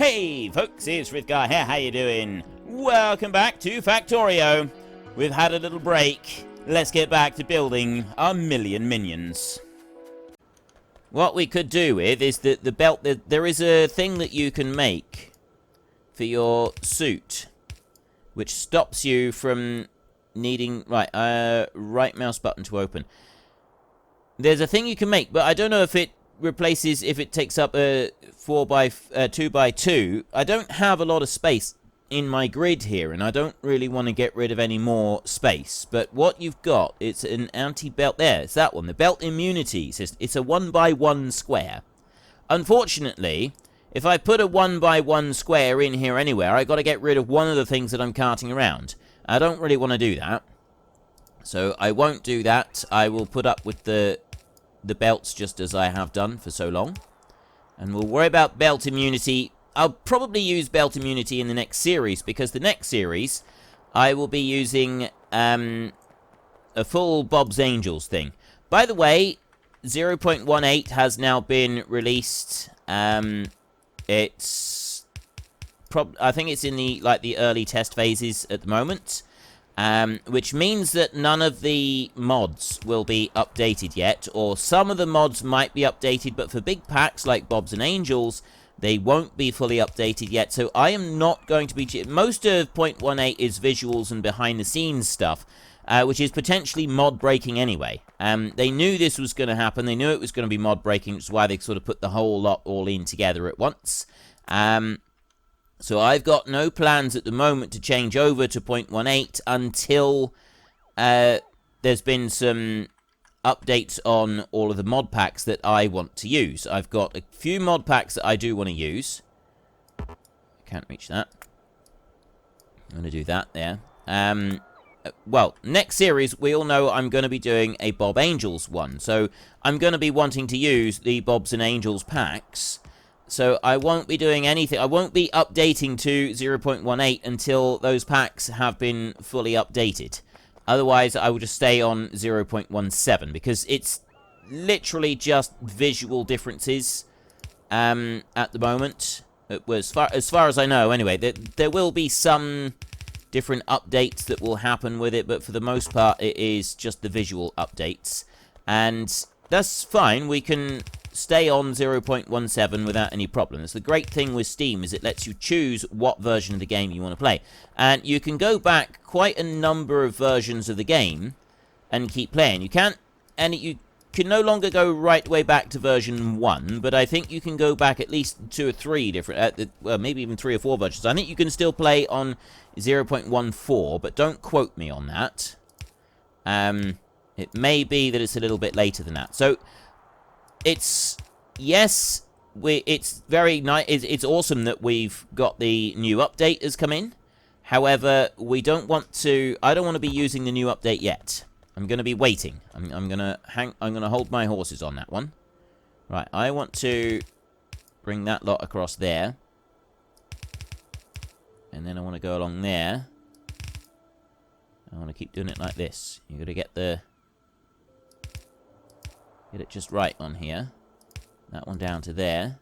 Hey folks, it's Frithgar here, how you doing? Welcome back to Factorio. We've had a little break. Let's get back to building our million minions. What we could do with is that the belt, there is a thing that you can make for your suit, which stops you from needing, right mouse button to open. There's a thing you can make, but I don't know if it replaces, if it takes up a 2x2. I don't have a lot of space in my grid here, and I don't really want to get rid of any more space. But what you've got, it's an anti-belt. There, it's that one. The belt immunity. It's a 1x1 square. Unfortunately, if I put a 1x1 square in here anywhere, I got to get rid of one of the things that I'm carting around. I don't really want to do that, so I won't do that. I will put up with the belts just as I have done for so long, and we'll worry about belt immunity. I'll probably use belt immunity in the next series, because the next series I will be using a full Bob's Angels thing. By the way, 0.18 has now been released. It's I think it's in the early test phases at the moment. Which means that none of the mods will be updated yet, or some of the mods might be updated, but for big packs like Bob's and Angels, they won't be fully updated yet. So I am not going to be... Most of 0.18 is visuals and behind-the-scenes stuff, which is potentially mod-breaking anyway. They knew this was going to happen. They knew it was going to be mod-breaking, which is why they sort of put the whole lot all in together at once. So I've got no plans at the moment to change over to 0.18 until there's been some updates on all of the mod packs that I want to use. I've got a few mod packs that I do want to use. I can't reach that. I'm going to do that there. Well, next series, we all know I'm going to be doing a Bob Angels one. So I'm going to be wanting to use the Bobs and Angels packs. So I won't be doing anything. I won't be updating to 0.18 until those packs have been fully updated. Otherwise, I will just stay on 0.17, because it's literally just visual differences at the moment. As far as I know, anyway. There will be some different updates that will happen with it, but for the most part, it is just the visual updates. And that's fine. We can stay on 0.17 without any problems. The great thing with Steam is it lets you choose what version of the game you want to play. And you can go back quite a number of versions of the game and keep playing. You can no longer go right way back to version 1, but I think you can go back at least 2 or 3 different, well, maybe even 3 or 4 versions. I think you can still play on 0.14, but don't quote me on that. It may be that it's a little bit later than that. So it's very nice. It's awesome that we've got the new update has come in. However, I don't want to be using the new update yet. I'm going to be waiting. I'm going to hold my horses on that one. Right, I want to bring that lot across there. And then I want to go along there. I want to keep doing it like this. You've got to get it just right on here. That one down to there.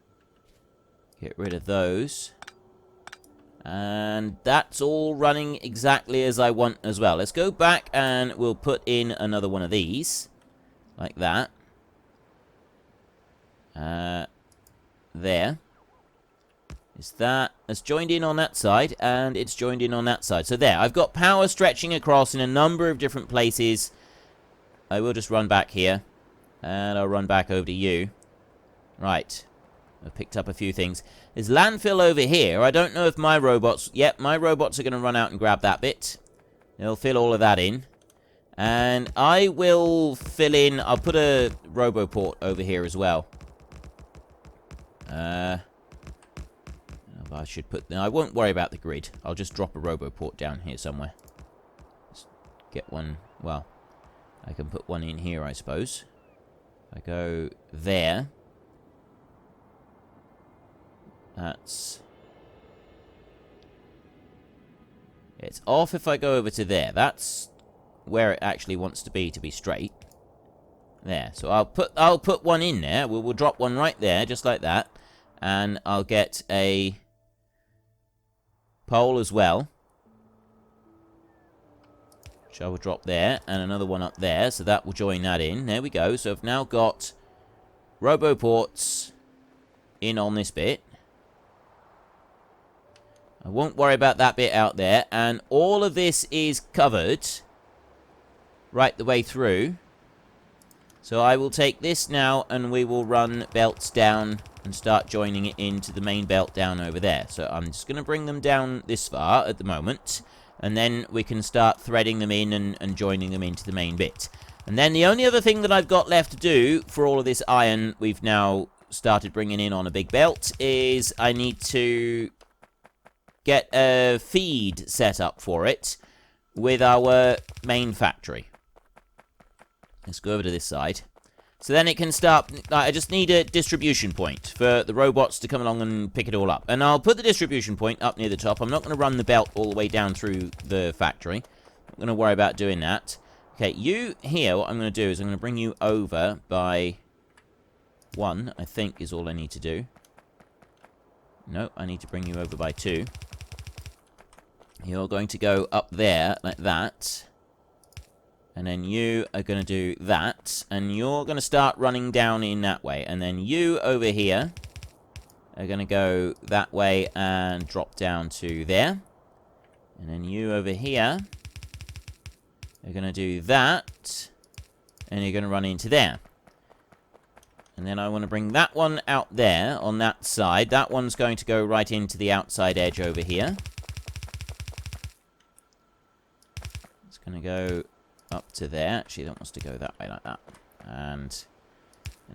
Get rid of those. And that's all running exactly as I want as well. Let's go back and we'll put in another one of these. Like that. There. It's joined in on that side, and it's joined in on that side. So there, I've got power stretching across in a number of different places. I will just run back here. And I'll run back over to you. Right. I've picked up a few things. There's landfill over here. I don't know if my robots... Yep, my robots are going to run out and grab that bit. They'll fill all of that in. And I will fill in... I'll put a roboport over here as well. I should put... I won't worry about the grid. I'll just drop a roboport down here somewhere. Let's get one... Well, I can put one in here, I suppose. I go there. That's... It's off if I go over to there. That's where it actually wants to be straight. There. So I'll put one in there. We'll drop one right there, just like that. And I'll get a pole as well. Which I will drop there, and another one up there, so that will join that in. There we go. So I've now got roboports in on this bit. I won't worry about that bit out there, and all of this is covered right the way through. So I will take this now, and we will run belts down and start joining it into the main belt down over there. So I'm just going to bring them down this far at the moment, and then we can start threading them in and joining them into the main bit. And then the only other thing that I've got left to do for all of this iron we've now started bringing in on a big belt is I need to get a feed set up for it with our main factory. Let's go over to this side. So then it can start. I just need a distribution point for the robots to come along and pick it all up. And I'll put the distribution point up near the top. I'm not going to run the belt all the way down through the factory. I'm not going to worry about doing that. Okay, you here, what I'm going to do is I'm going to bring you over by 1, I think, is all I need to do. No, I need to bring you over by 2. You're going to go up there like that. And then you are going to do that. And you're going to start running down in that way. And then you over here are going to go that way and drop down to there. And then you over here are going to do that. And you're going to run into there. And then I want to bring that one out there on that side. That one's going to go right into the outside edge over here. It's going to go up to there. Actually, that wants to go that way like that. And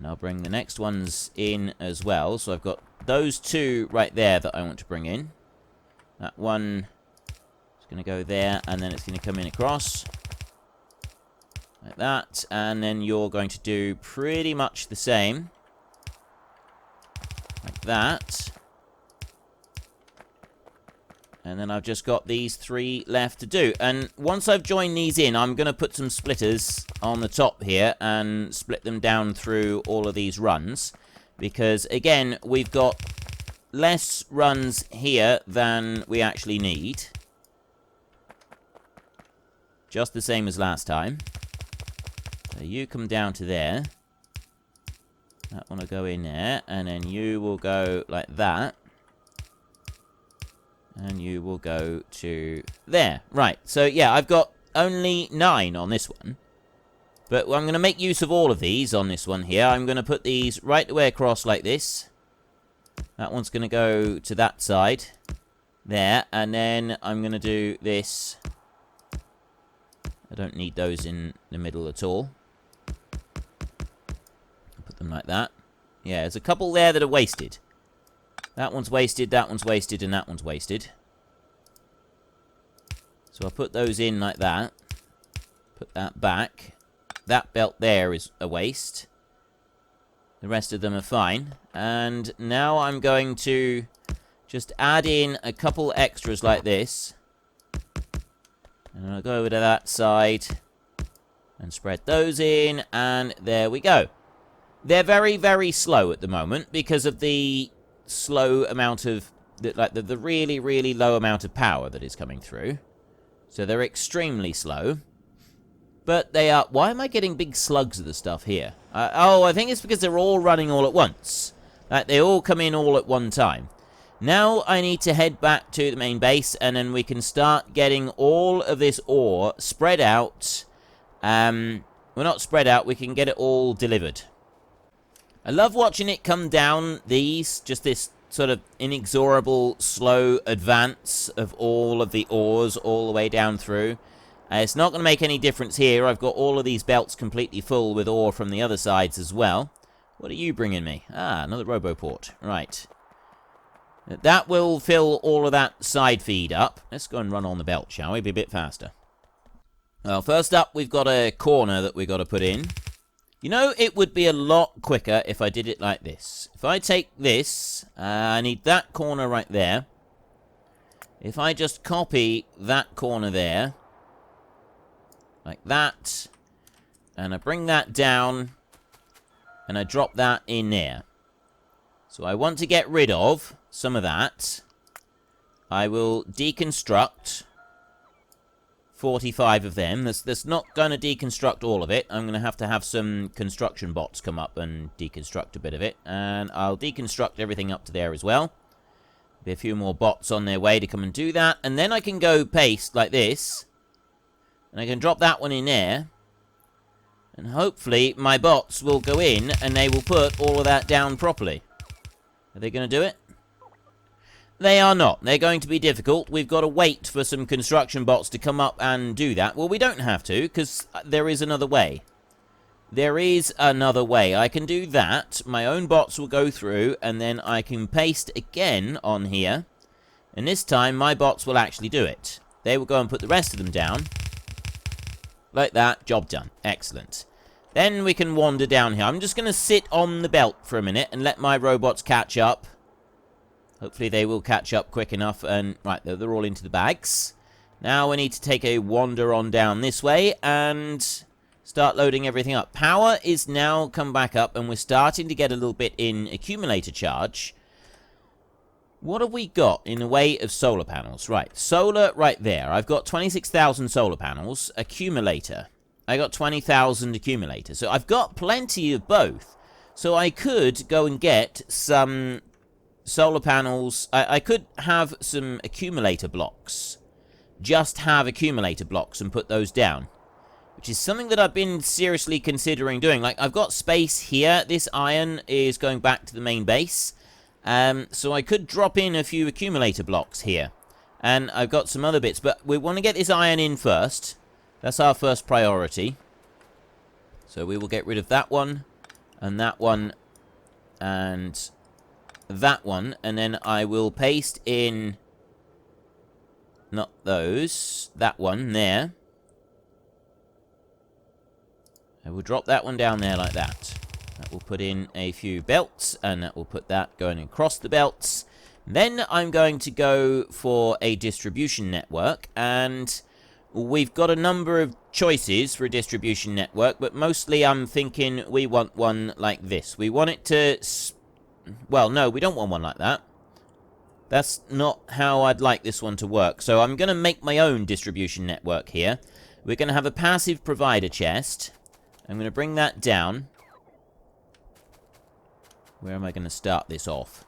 I'll bring the next ones in as well. So I've got those 2 right there that I want to bring in. That one is going to go there, and then it's going to come in across. Like that. And then you're going to do pretty much the same. Like that. And then I've just got these 3 left to do. And once I've joined these in, I'm going to put some splitters on the top here and split them down through all of these runs. Because, again, we've got less runs here than we actually need. Just the same as last time. So you come down to there. That one will go in there. And then you will go like that. And you will go to there. Right, so yeah, I've got only 9 on this one. But I'm going to make use of all of these on this one here. I'm going to put these right the way across like this. That one's going to go to that side. There, and then I'm going to do this. I don't need those in the middle at all. Put them like that. Yeah, there's a couple there that are wasted. That one's wasted, and that one's wasted. So I'll put those in like that. Put that back. That belt there is a waste. The rest of them are fine. And now I'm going to just add in a couple extras like this. And I'll go over to that side and spread those in, and there we go. They're very, very slow at the moment because of the slow amount of the really, really low amount of power that is coming through. So they're extremely slow. But they are. Why am I getting big slugs of the stuff here? Oh, I think it's because they're all running all at once. Like they all come in all at one time. Now I need to head back to the main base, and then we can start getting all of this ore spread out. Well, not spread out. We can get it all delivered. I love watching it come down these, just this sort of inexorable, slow advance of all of the ores all the way down through. It's not going to make any difference here. I've got all of these belts completely full with ore from the other sides as well. What are you bringing me? Ah, another roboport. Right. That will fill all of that side feed up. Let's go and run on the belt, shall we? Be a bit faster. Well, first up, we've got a corner that we've got to put in. You know, it would be a lot quicker if I did it like this. If I take this, I need that corner right there. If I just copy that corner there, like that, and I bring that down, and I drop that in there. So I want to get rid of some of that. I will deconstruct 45 of them. That's not going to deconstruct all of it. I'm going to have some construction bots come up and deconstruct a bit of it. And I'll deconstruct everything up to there as well. Be a few more bots on their way to come and do that. And then I can go paste like this. And I can drop that one in there. And hopefully my bots will go in and they will put all of that down properly. Are they going to do it? They are not. They're going to be difficult. We've got to wait for some construction bots to come up and do that. Well, we don't have to, because there is another way. There is another way. I can do that. My own bots will go through, and then I can paste again on here. And this time, my bots will actually do it. They will go and put the rest of them down. Like that. Job done. Excellent. Then we can wander down here. I'm just going to sit on the belt for a minute and let my robots catch up. Hopefully they will catch up quick enough. And right, they're all into the bags. Now we need to take a wander on down this way and start loading everything up. Power is now come back up, and we're starting to get a little bit in accumulator charge. What have we got in the way of solar panels? Right, solar right there. I've got 26,000 solar panels. Accumulator. I got 20,000 accumulators. So I've got plenty of both. So I could go and get some solar panels. I could have some accumulator blocks. Just have accumulator blocks and put those down. Which is something that I've been seriously considering doing. Like, I've got space here. This iron is going back to the main base. So I could drop in a few accumulator blocks here. And I've got some other bits. But we want to get this iron in first. That's our first priority. So we will get rid of that one. And that one. And that one. And then I will paste in... not those. That one there. I will drop that one down there like that. That will put in a few belts, and that will put that going across the belts. Then I'm going to go for a distribution network, and we've got a number of choices for a distribution network, but mostly I'm thinking we want one like this. We want it to... well, no, we don't want one like that. That's not how I'd like this one to work. So I'm going to make my own distribution network here. We're going to have a passive provider chest. I'm going to bring that down. Where am I going to start this off?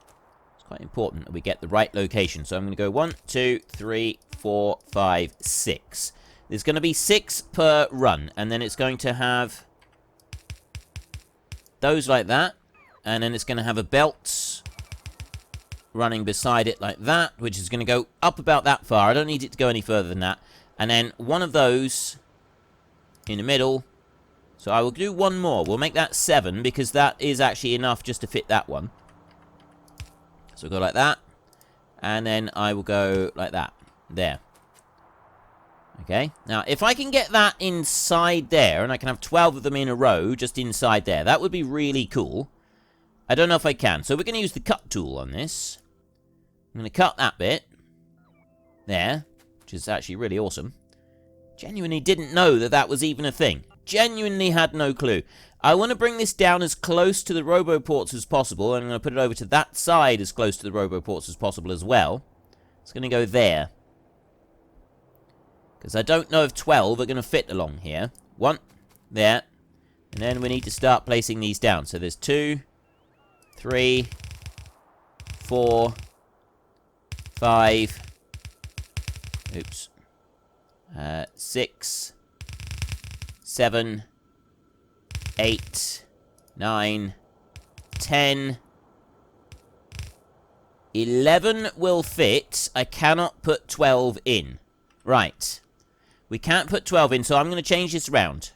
It's quite important that we get the right location. So I'm going to go 1, 2, 3, 4, 5, 6. There's going to be 6 per run. And then it's going to have those like that. And then it's going to have a belt running beside it like that, which is going to go up about that far. I don't need it to go any further than that. And then one of those in the middle. So I will do one more. We'll make that 7, because that is actually enough just to fit that one. So we'll go like that. And then I will go like that. There. Okay. Now, if I can get that inside there, and I can have 12 of them in a row just inside there, that would be really cool. I don't know if I can. So we're going to use the cut tool on this. I'm going to cut that bit. There. Which is actually really awesome. Genuinely didn't know that that was even a thing. Genuinely had no clue. I want to bring this down as close to the roboports as possible. And I'm going to put it over to that side as close to the roboports as possible as well. It's going to go there. Because I don't know if 12 are going to fit along here. 1. There. And then we need to start placing these down. So there's 2, 3, 4, 5, oops, 6, 7, 8, 9, 10, 11 will fit. I cannot put 12 in. Right. We can't put 12 in, so I'm going to change this around.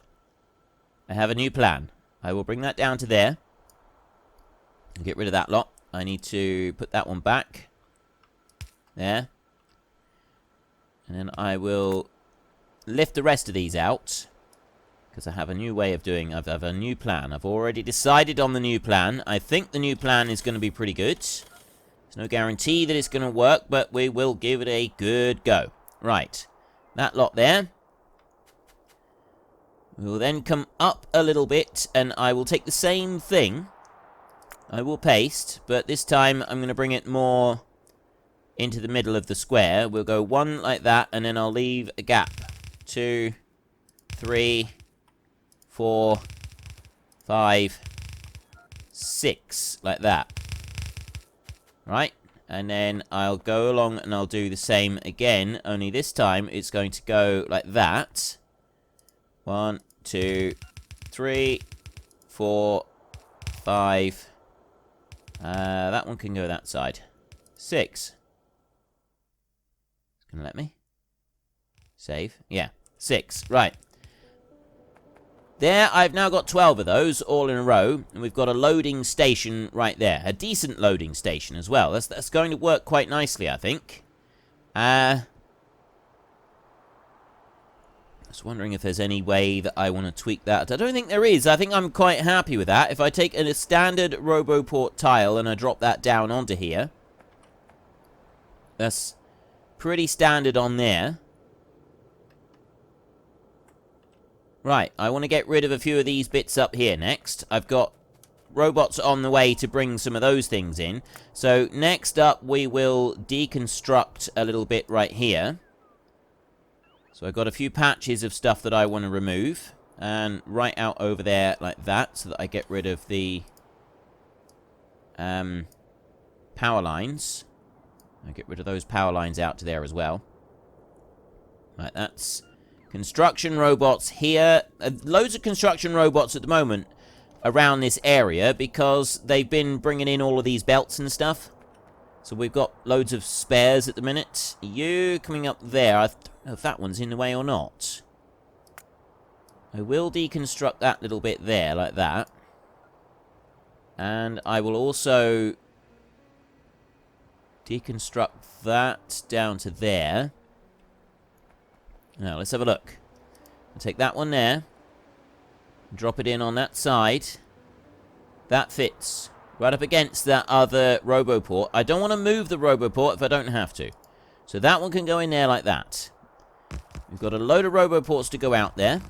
I have a new plan. I will bring that down to there. Get rid of that lot. I need to put that one back. There. And then I will lift the rest of these out. Because I have a new way of doing... I have a new plan. I've already decided on the new plan. I think the new plan is going to be pretty good. There's no guarantee that it's going to work, but we will give it a good go. Right. That lot there. We will then come up a little bit, and I will take the same thing. I will paste, but this time I'm going to bring it more into the middle of the square. We'll go 1 like that, and then I'll leave a gap. 2, 3, 4, 5, 6, like that. Right? And then I'll go along and I'll do the same again, only this time it's going to go like that. 1, 2, 3, 4, 5. That one can go that side. 6. It's gonna let me save. Yeah, 6. Right. There, I've now got 12 of those all in a row, and we've got a loading station right there. A decent loading station as well. That's going to work quite nicely, I think. I was wondering if there's any way that I want to tweak that. I don't think there is. I think I'm quite happy with that. If I take a standard RoboPort tile and I drop that down onto here, that's pretty standard on there. Right, I want to get rid of a few of these bits up here next. I've got robots on the way to bring some of those things in. So next up, we will deconstruct a little bit right here. So I've got a few patches of stuff that I want to remove. And right out over there like that, so that I get rid of the power lines. I get rid of those power lines out to there as well. Right, that's construction robots here. Loads of construction robots at the moment around this area because they've been bringing in all of these belts and stuff. So we've got loads of spares at the minute. You coming up there. I don't know if that one's in the way or not. I will deconstruct that little bit there, like that. And I will also deconstruct that down to there. Now, let's have a look. I'll take that one there. Drop it in on that side. That fits right up against that other RoboPort. I don't want to move the RoboPort if I don't have to. So that one can go in there like that. We've got a load of RoboPorts to go out there.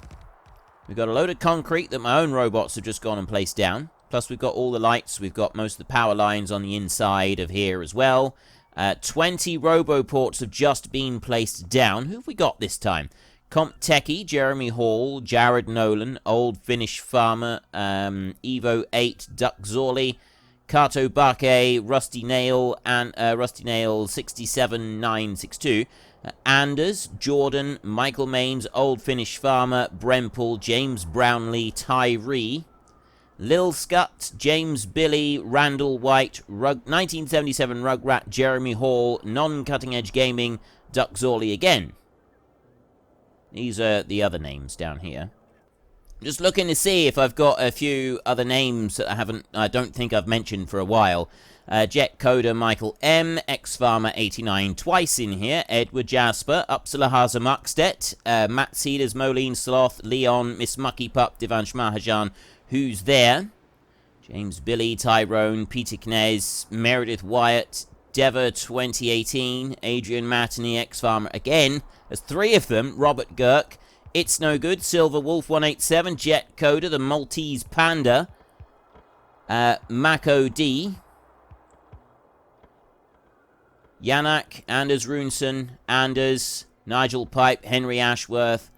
We've got a load of concrete that my own robots have just gone and placed down. Plus we've got all the lights. We've got most of the power lines on the inside of here as well. 20 RoboPorts have just been placed down. Who have we got this time? Comp Techie, Jeremy Hall, Jared Nolan, Old Finnish Farmer, Evo 8, Duck Zorley, Kato Bake, Rusty Nail, and Rusty Nail 67962, Anders, Jordan, Michael Maines, Old Finnish Farmer, Brempel, James Brownlee, Tyree, Lil Scut, James Billy, Randall White, 1977 Rugrat, Jeremy Hall, Non-Cutting Edge Gaming, Duck Zorley again. These are the other names down here. Just looking to see if I've got a few other names that I don't think I've mentioned for a while. Jet Coder, Michael M, X-Farmer 89 twice in here, Edward Jasper, Uppsala Haza Muckstedt, Matt Cedars, Moline Sloth, Leon, Miss Mucky Pup, Divansh Mahajan, Who's There, James Billy, Tyrone, Peter Knez, Meredith Wyatt, Deva 2018, Adrian Mattany, X-Farmer again. There's 3 of them. Robert Girk, It's No Good, Silver Wolf 187, Jet Coder, the Maltese Panda, Mako D, Yanak, Anders Runson, Anders, Nigel Pipe, Henry Ashworth,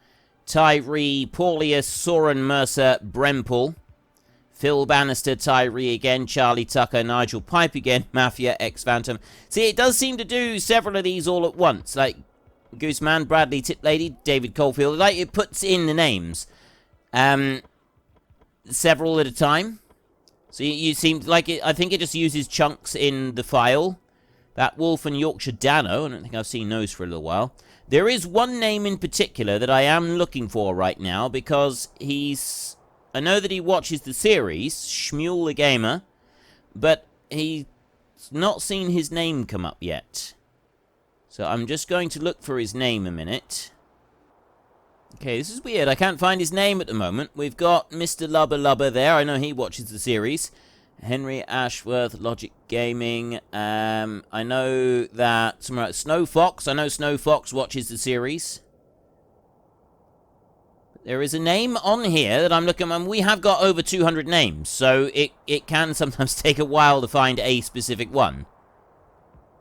Tyree, Paulius, Soren Mercer, Brempel, Phil Bannister, Tyree again, Charlie Tucker, Nigel Pipe again, Mafia, X-Phantom. See, it does seem to do several of these all at once, like Gooseman, Bradley, Tip Lady, David Caulfield. Like, it puts in the names. Several at a time. So you seem like it, I think it just uses chunks in the file. That Wolf and Yorkshire Dano, I don't think I've seen those for a little while. There is one name in particular that I am looking for right now, because he's... I know that he watches the series, Shmuel the Gamer, but he's not seen his name come up yet. So I'm just going to look for his name a minute. Okay, this is weird. I can't find his name at the moment. We've got Mr. Lubba Lubba there. I know he watches the series. Henry Ashworth, Logic Gaming. I know that Snow Fox. I know Snow Fox watches the series. There is a name on here that I'm looking at. We have got over 200 names, so it can sometimes take a while to find a specific one.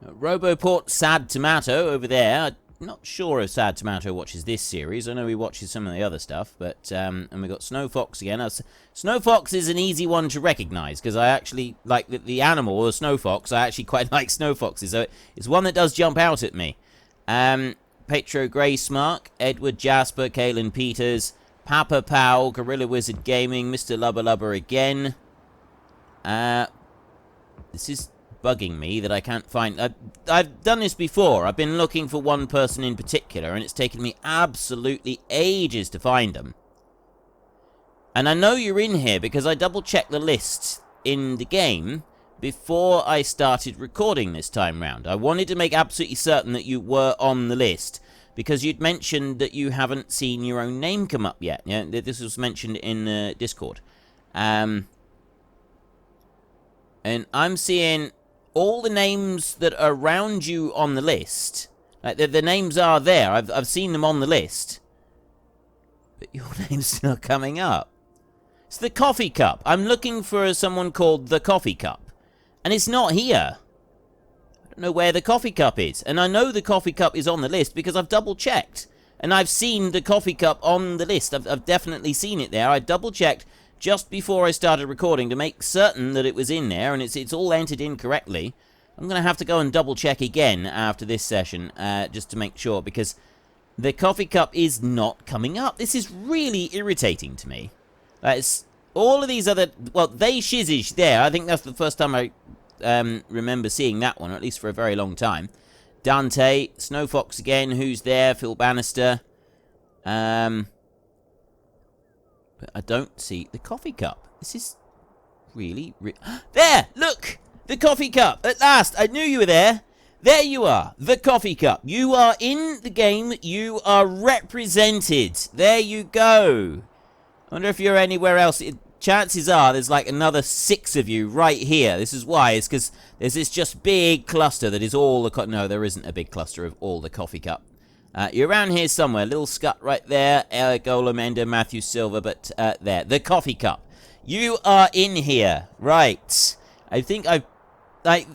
Roboport Sad Tomato over there. I'm not sure if Sad Tomato watches this series. I know he watches some of the other stuff, but and we got Snow Fox again. Snow Fox is an easy one to recognize because I actually like the animal, the Snow Fox. I actually quite like Snow Foxes, so it's one that does jump out at me. Petro Grey Smark, Edward Jasper, Kalen Peters, Papa Pow, Gorilla Wizard Gaming, Mr. Lubba Lubba again. This is bugging me that I can't find. I've done this before. I've been looking for one person in particular, and it's taken me absolutely ages to find them. And I know you're in here because I double-checked the list in the game before I started recording this time round. I wanted to make absolutely certain that you were on the list because you'd mentioned that you haven't seen your own name come up yet. Yeah, this was mentioned in Discord. And I'm seeing all the names that are around you on the list. Like, the names are there. I've seen them on the list. But your name's not coming up. It's the Coffee Cup. I'm looking for someone called the Coffee Cup. And it's not here. I don't know where the Coffee Cup is. And I know the Coffee Cup is on the list because I've double-checked. And I've seen the Coffee Cup on the list. I've definitely seen it there. I double-checked just before I started recording to make certain that it was in there, and it's all entered in correctly. I'm going to have to go and double-check again after this session, just to make sure, because the Coffee Cup is not coming up. This is really irritating to me. It's all of these other... Well, They Shizish there. I think that's the first time I remember seeing that one, or at least for a very long time. Dante, Snow Fox again, who's there? Phil Bannister. But I don't see the Coffee Cup. This is really... There! Look! The Coffee Cup! At last! I knew you were there! There you are! The Coffee Cup! You are in the game. You are represented. There you go. I wonder if you're anywhere else. Chances are there's like another 6 of you right here. This is why. It's because there's this just big cluster that is all the... No, there isn't a big cluster of all the Coffee Cup. You're around here somewhere. Little Scut right there. Golem Ender, Matthew Silver, but there. The Coffee Cup. You are in here. Right. I think I've... Like,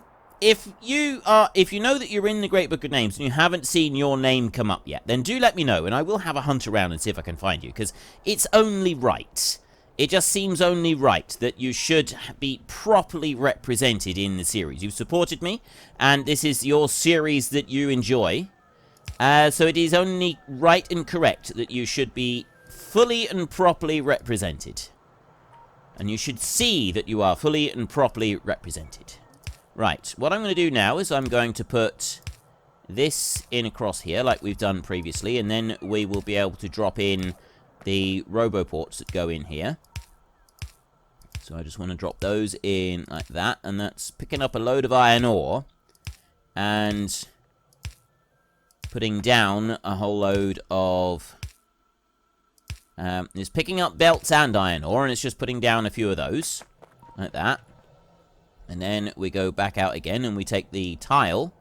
if you know that you're in the Great Book of Names and you haven't seen your name come up yet, then do let me know, and I will have a hunt around and see if I can find you, because it's only right. It just seems only right that you should be properly represented in the series. You've supported me, and this is your series that you enjoy. So it is only right and correct that you should be fully and properly represented. And you should see that you are fully and properly represented. Right, what I'm going to do now is I'm going to put this in across here like we've done previously, and then we will be able to drop in the roboports that go in here. So I just want to drop those in like that, and that's picking up a load of iron ore and putting down a whole load of... it's picking up belts and iron ore, and it's just putting down a few of those. Like that. And then we go back out again, and we take the tile.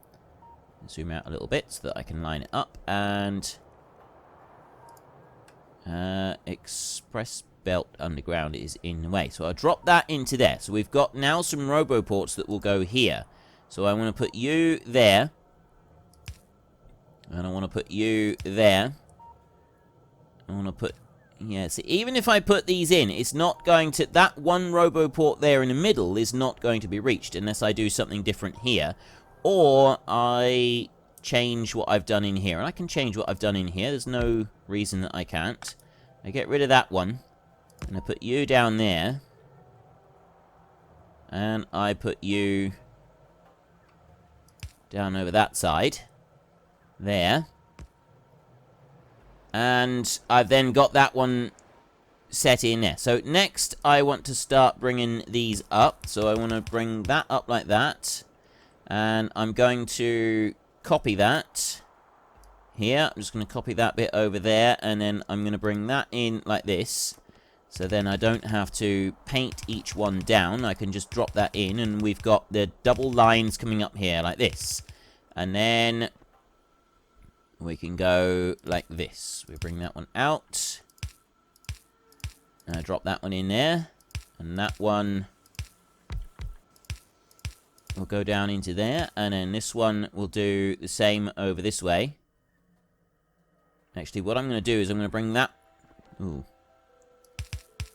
Zoom out a little bit so that I can line it up. And... Express Belt Underground is in the way. So I'll drop that into there. So we've got now some roboports that will go here. So I want to put you there. And I want to put you there. I want to put... Yeah, see, even if I put these in, it's not going to... That one roboport there in the middle is not going to be reached unless I do something different here. Or I change what I've done in here. And I can change what I've done in here. There's no reason that I can't. I get rid of that one. And I put you down there. And I put you down over that side. There. And I've then got that one set in there. So next, I want to start bringing these up. So I want to bring that up like that. And I'm going to copy that here. I'm just going to copy that bit over there. And then I'm going to bring that in like this. So then I don't have to paint each one down. I can just drop that in. And we've got the double lines coming up here like this. And then... we can go like this. We bring that one out. Drop that one in there. And that one will go down into there, and then this one will do the same over this way. Actually, what I'm going to do is I'm going to bring that... Ooh.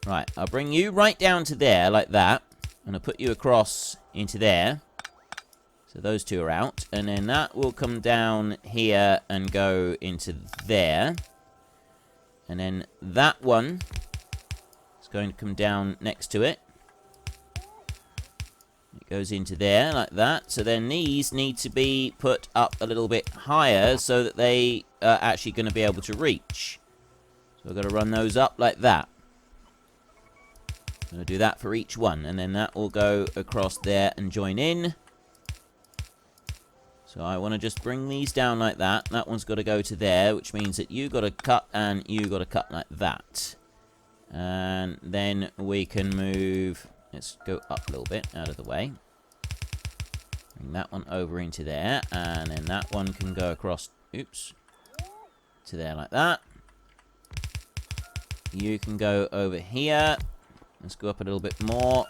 Right, I'll bring you right down to there, like that. And I'll put you across into there. So those two are out. And then that will come down here and go into there. And then that one is going to come down next to it. It goes into there, like that. So then these need to be put up a little bit higher so that they are actually going to be able to reach. So I've got to run those up like that. I'm going to do that for each one, and then that will go across there and join in. So I want to just bring these down like that. That one's got to go to there, which means that you got to cut and you got to cut like that. And then we can move... Let's go up a little bit, out of the way. Bring that one over into there, and then that one can go across... Oops. To there like that. You can go over here. Let's go up a little bit more.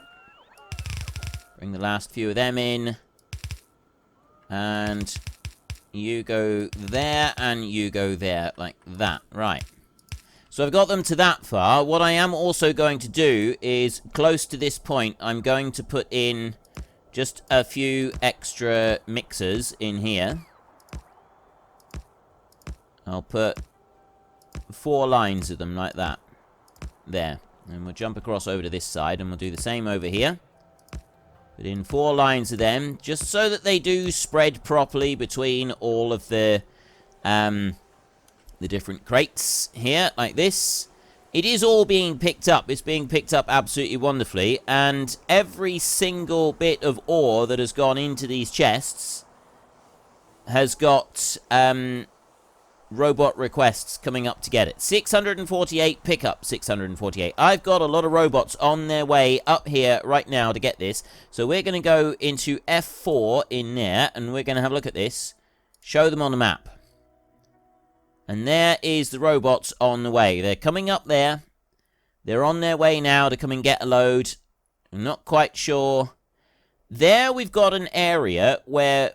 Bring the last few of them in. And you go there, and you go there, like that. Right. So I've got them to that far. What I am also going to do is, close to this point, I'm going to put in just a few extra mixers in here. I'll put 4 lines of them like that. There. And we'll jump across over to this side, and we'll do the same over here. Put in 4 lines of them, just so that they do spread properly between all of the different crates here, like this. It is all being picked up. It's being picked up absolutely wonderfully. And every single bit of ore that has gone into these chests has got... robot requests coming up to get it. 648 pickup, 648. I've got a lot of robots on their way up here right now to get this. So we're going to go into F4 in there, and we're going to have a look at this. Show them on the map. And there is the robots on the way. They're coming up there. They're on their way now to come and get a load. I'm not quite sure. There we've got an area where...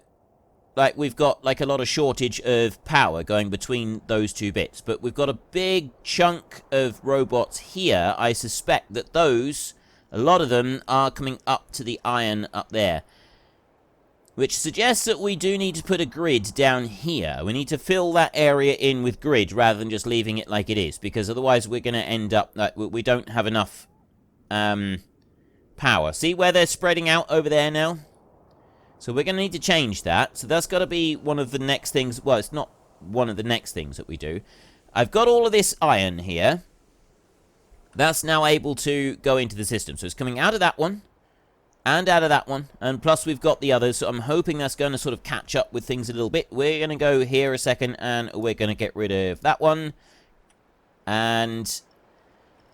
Like, we've got, like, a lot of shortage of power going between those two bits. But we've got a big chunk of robots here. I suspect that those, a lot of them, are coming up to the iron up there. Which suggests that we do need to put a grid down here. We need to fill that area in with grid rather than just leaving it like it is. Because otherwise we're going to end up, like, we don't have enough power. See where they're spreading out over there now? So we're going to need to change that. So that's got to be one of the next things. Well, it's not one of the next things that we do. I've got all of this iron here. That's now able to go into the system. So it's coming out of that one. And out of that one. And plus we've got the others. So I'm hoping that's going to sort of catch up with things a little bit. We're going to go here a second. And we're going to get rid of that one. And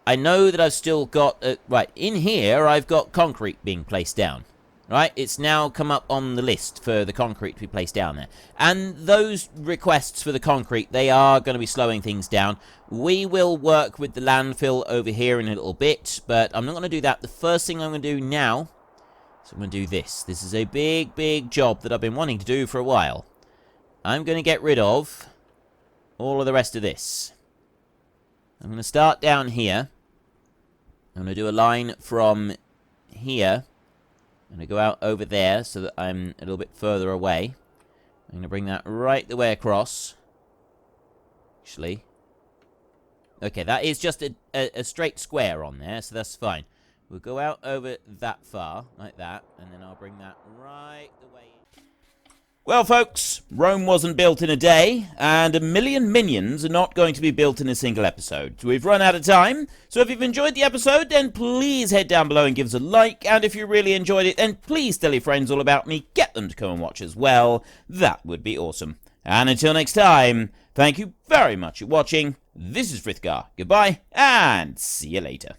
I know that I've still got... right, in here I've got concrete being placed down. Right, it's now come up on the list for the concrete to be placed down there. And those requests for the concrete, they are going to be slowing things down. We will work with the landfill over here in a little bit, but I'm not going to do that. The first thing I'm going to do now, so I'm going to do this. This is a big, big job that I've been wanting to do for a while. I'm going to get rid of all of the rest of this. I'm going to start down here. I'm going to do a line from here. I'm going to go out over there so that I'm a little bit further away. I'm going to bring that right the way across. Actually. Okay, that is just a straight square on there, so that's fine. We'll go out over that far, like that, and then I'll bring that right the way in. Well, folks, Rome wasn't built in a day, and 1,000,000 minions are not going to be built in a single episode. We've run out of time, so if you've enjoyed the episode, then please head down below and give us a like, and if you really enjoyed it, then please tell your friends all about me, get them to come and watch as well. That would be awesome. And until next time, thank you very much for watching. This is Frithgar. Goodbye, and see you later.